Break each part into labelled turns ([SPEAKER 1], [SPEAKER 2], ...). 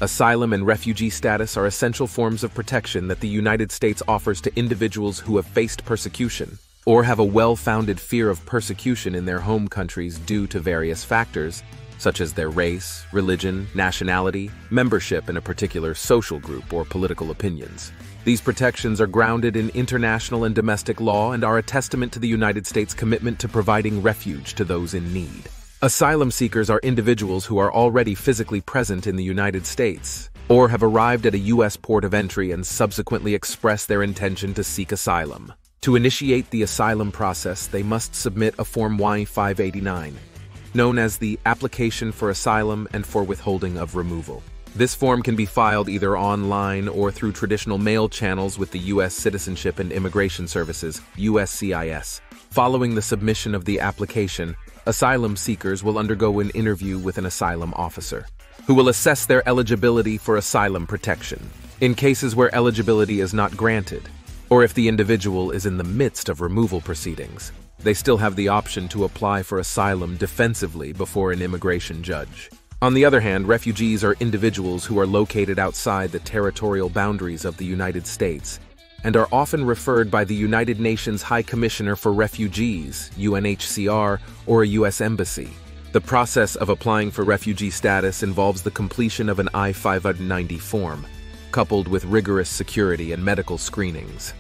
[SPEAKER 1] Asylum and refugee status are essential forms of protection that the United States offers to individuals who have faced persecution or have a well-founded fear of persecution in their home countries due to various factors, such as their race, religion, nationality, membership in a particular social group, or political opinions. These protections are grounded in international and domestic law and are a testament to the United States' commitment to providing refuge to those in need. Asylum seekers are individuals who are already physically present in the United States or have arrived at a U.S. port of entry and subsequently express their intention to seek asylum. To initiate the asylum process, they must submit a Form Y-589, known as the Application for Asylum and for Withholding of Removal. This form can be filed either online or through traditional mail channels with the U.S. Citizenship and Immigration Services, USCIS. Following the submission of the application, asylum seekers will undergo an interview with an asylum officer, who will assess their eligibility for asylum protection. In cases where eligibility is not granted, or if the individual is in the midst of removal proceedings, they still have the option to apply for asylum defensively before an immigration judge. On the other hand, refugees are individuals who are located outside the territorial boundaries of the United States and are often referred by the United Nations High Commissioner for Refugees, UNHCR, or a U.S. embassy. The process of applying for refugee status involves the completion of an I-590 form, coupled with rigorous security and medical screenings.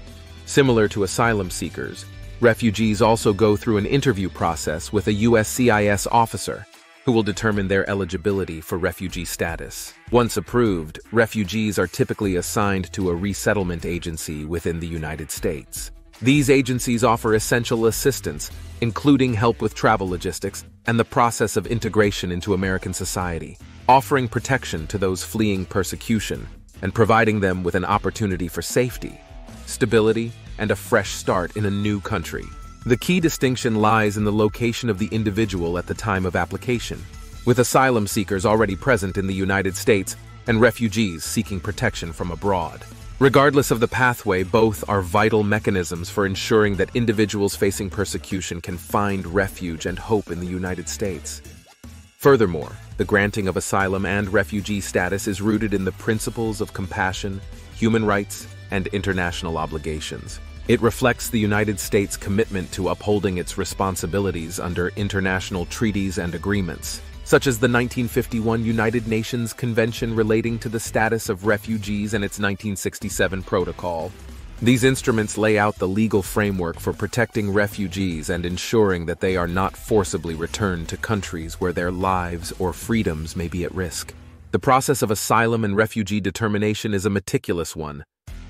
[SPEAKER 1] Similar to asylum seekers, refugees also go through an interview process with a USCIS officer who will determine their eligibility for refugee status. Once approved, refugees are typically assigned to a resettlement agency within the United States. These agencies offer essential assistance, including help with travel logistics and the process of integration into American society, offering protection to those fleeing persecution and providing them with an opportunity for safety, stability, and a fresh start in a new country. The key distinction lies in the location of the individual at the time of application, with asylum seekers already present in the United States and refugees seeking protection from abroad. Regardless of the pathway, both are vital mechanisms for ensuring that individuals facing persecution can find refuge and hope in the United States. Furthermore, the granting of asylum and refugee status is rooted in the principles of compassion, human rights, and international obligations. It reflects the United States' commitment to upholding its responsibilities under international treaties and agreements, such as the 1951 United Nations Convention relating to the status of refugees and its 1967 protocol. These instruments lay out the legal framework for protecting refugees and ensuring that they are not forcibly returned to countries where their lives or freedoms may be at risk. The process of asylum and refugee determination is a meticulous one,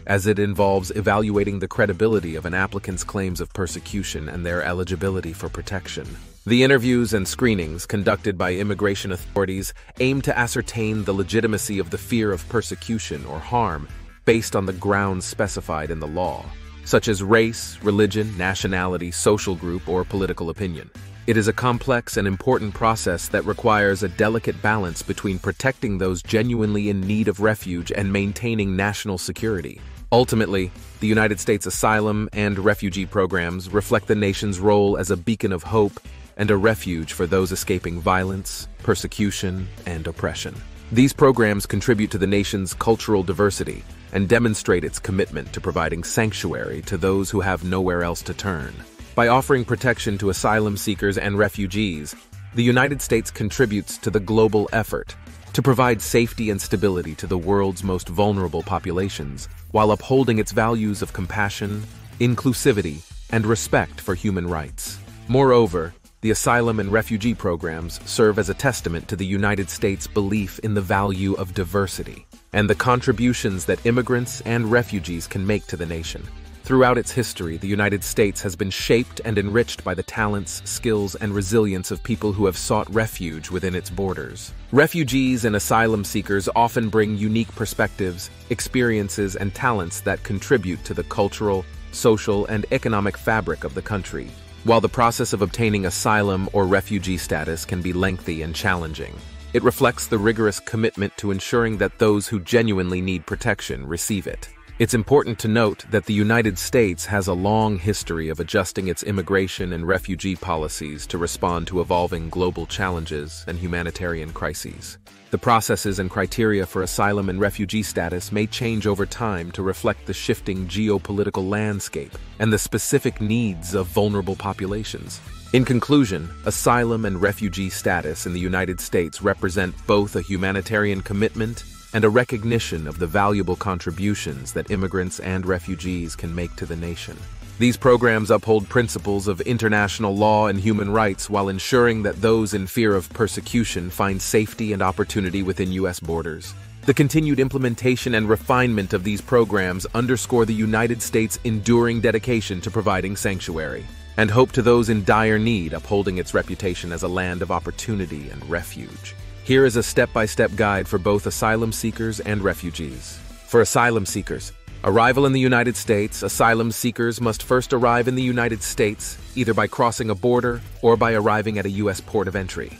[SPEAKER 1] as it involves evaluating the credibility of an applicant's claims of persecution and their eligibility for protection. The interviews and screenings conducted by immigration authorities aim to ascertain the legitimacy of the fear of persecution or harm based on the grounds specified in the law, such as race, religion, nationality, social group, or political opinion. It is a complex and important process that requires a delicate balance between protecting those genuinely in need of refuge and maintaining national security. Ultimately, the United States asylum and refugee programs reflect the nation's role as a beacon of hope and a refuge for those escaping violence, persecution, and oppression. These programs contribute to the nation's cultural diversity and demonstrate its commitment to providing sanctuary to those who have nowhere else to turn. By offering protection to asylum seekers and refugees, the United States contributes to the global effort to provide safety and stability to the world's most vulnerable populations, while upholding its values of compassion, inclusivity, and respect for human rights. Moreover, the asylum and refugee programs serve as a testament to the United States' belief in the value of diversity and the contributions that immigrants and refugees can make to the nation. Throughout its history, the United States has been shaped and enriched by the talents, skills, and resilience of people who have sought refuge within its borders. Refugees and asylum seekers often bring unique perspectives, experiences, and talents that contribute to the cultural, social, and economic fabric of the country. While the process of obtaining asylum or refugee status can be lengthy and challenging, it reflects the rigorous commitment to ensuring that those who genuinely need protection receive it. It's important to note that the United States has a long history of adjusting its immigration and refugee policies to respond to evolving global challenges and humanitarian crises. The processes and criteria for asylum and refugee status may change over time to reflect the shifting geopolitical landscape and the specific needs of vulnerable populations. In conclusion, asylum and refugee status in the United States represent both a humanitarian commitment and a recognition of the valuable contributions that immigrants and refugees can make to the nation. These programs uphold principles of international law and human rights while ensuring that those in fear of persecution find safety and opportunity within U.S. borders. The continued implementation and refinement of these programs underscore the United States' enduring dedication to providing sanctuary and hope to those in dire need, upholding its reputation as a land of opportunity and refuge. Here is a step-by-step guide for both asylum seekers and refugees. For asylum seekers, arrival in the United States, asylum seekers must first arrive in the United States, either by crossing a border or by arriving at a U.S. port of entry.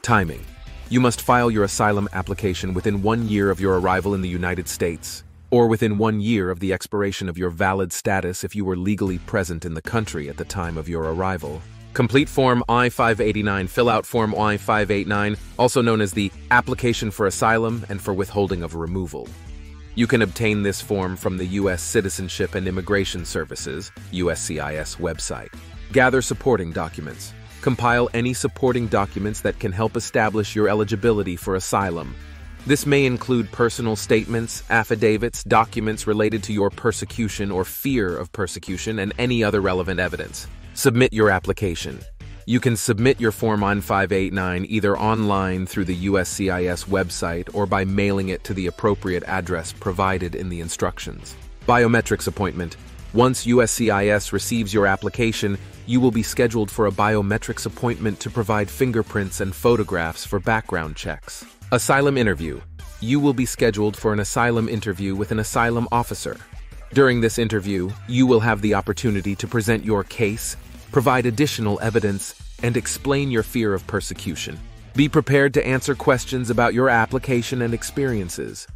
[SPEAKER 1] Timing. You must file your asylum application within 1 year of your arrival in the United States, or within 1 year of the expiration of your valid status if you were legally present in the country at the time of your arrival. Complete Form I-589. Fill out Form I-589, also known as the Application for Asylum and for Withholding of Removal. You can obtain this form from the U.S. Citizenship and Immigration Services (USCIS) website. Gather supporting documents. Compile any supporting documents that can help establish your eligibility for asylum. This may include personal statements, affidavits, documents related to your persecution or fear of persecution, and any other relevant evidence. Submit your application. You can submit your Form I-589 either online through the USCIS website or by mailing it to the appropriate address provided in the instructions. Biometrics appointment. Once USCIS receives your application, you will be scheduled for a biometrics appointment to provide fingerprints and photographs for background checks. Asylum interview. You will be scheduled for an asylum interview with an asylum officer. During this interview, you will have the opportunity to present your case, provide additional evidence, and explain your fear of persecution. Be prepared to answer questions about your application and experiences.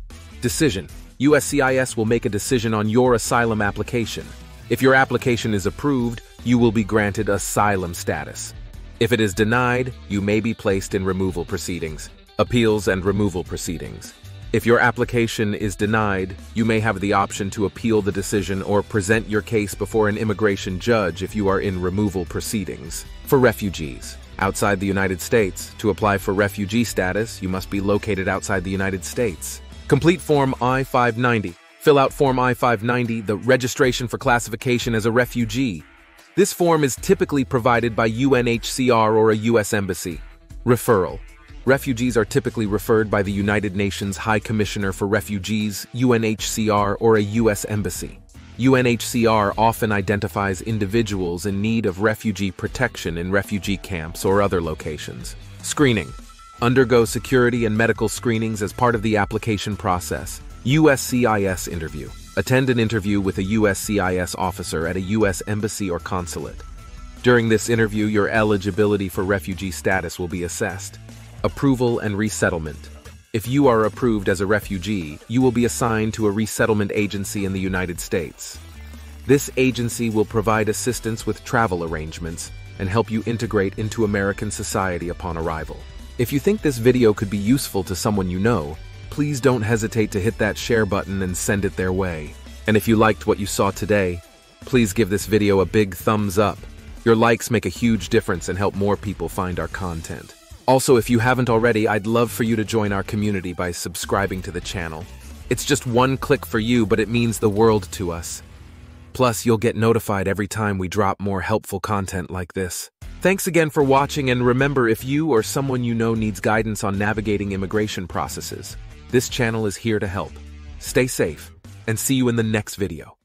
[SPEAKER 1] Decision. USCIS will make a decision on your asylum application. If your application is approved, you will be granted asylum status. If it is denied, you may be placed in removal proceedings. Appeals and removal proceedings. If your application is denied, you may have the option to appeal the decision or present your case before an immigration judge if you are in removal proceedings. For refugees, outside the United States, to apply for refugee status, you must be located outside the United States. Complete Form I-590. Fill out Form I-590, the registration for classification as a refugee. This form is typically provided by UNHCR or a U.S. embassy. Referral. Refugees are typically referred by the United Nations High Commissioner for Refugees, UNHCR, or a U.S. embassy. UNHCR often identifies individuals in need of refugee protection in refugee camps or other locations. Screening. Undergo security and medical screenings as part of the application process. USCIS interview. Attend an interview with a USCIS officer at a U.S. embassy or consulate. During this interview, your eligibility for refugee status will be assessed. Approval and resettlement. If you are approved as a refugee, you will be assigned to a resettlement agency in the United States. This agency will provide assistance with travel arrangements and help you integrate into American society upon arrival. If you think this video could be useful to someone you know, please don't hesitate to hit that share button and send it their way. And if you liked what you saw today, please give this video a big thumbs up. Your likes make a huge difference and help more people find our content. Also, if you haven't already, I'd love for you to join our community by subscribing to the channel. It's just one click for you, but it means the world to us. Plus, you'll get notified every time we drop more helpful content like this. Thanks again for watching, and remember, if you or someone you know needs guidance on navigating immigration processes, this channel is here to help. Stay safe, and see you in the next video.